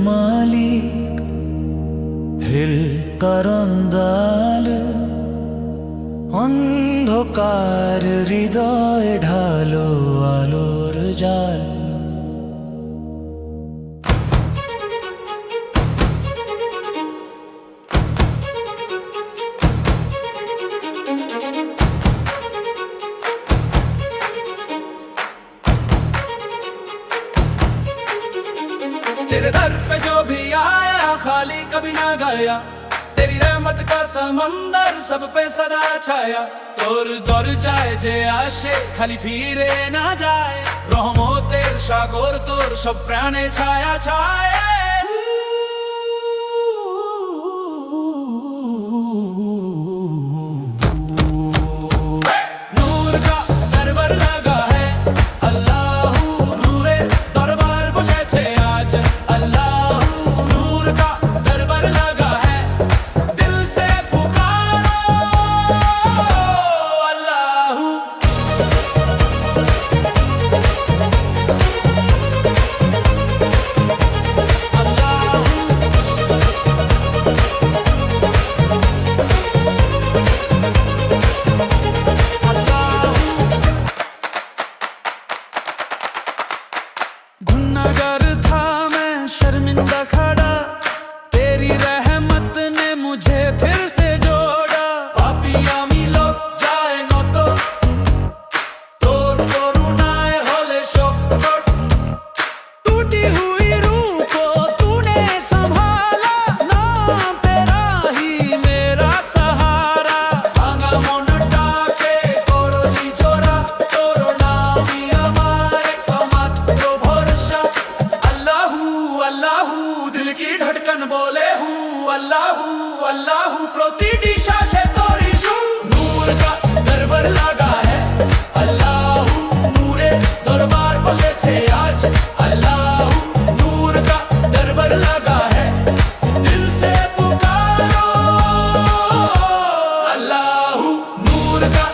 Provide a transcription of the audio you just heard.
মালিক hill করন্দাল অন্ধকার হৃদয় ঢালো আলোর জাল। तेरे दर पे जो भी आया खाली कभी ना गया, तेरी रहमत का समंदर सब पे सदा छाया। তোর দরজায় যে আসে খালি ফিরে না যায়, রহমতের সাগর তোর সব প্রাণে ছায়া ছায়। নূর কা দরবার লাগা है अल्लाह, নূরে দরবার বসেছে আজ अल्लाह, নূর কা দরবার লাগা है दिल से पुकारो अल्लाह। गुनाहगार था मैं शर्मिंदा खड़ा, तेरी रहमत ने मुझे फिर से जोड़ा। पापी आमी लोग जाए নত, তোর করুণায় হলে শক্ত। टूटी हुई रूह को तूने संभाला, नाम तेरा ही मेरा सहारा। भांगा মনটাকে করলি জোড়া, তোর নামই আমার একমাত্র ভরসা। अल्लाहू अल्लाहू दिल की धड़कन बोले हूँ अल्लाहू अल्लाहू, প্রতিটি শ্বাসে তোরই সুর। নূর का दरबार लगा है अल्लाहू, নূরে দরবার বসেছে আজ अल्लाहू, नूर का दरबार लगा है दिल से पुकारो अल्लाहू, नूर का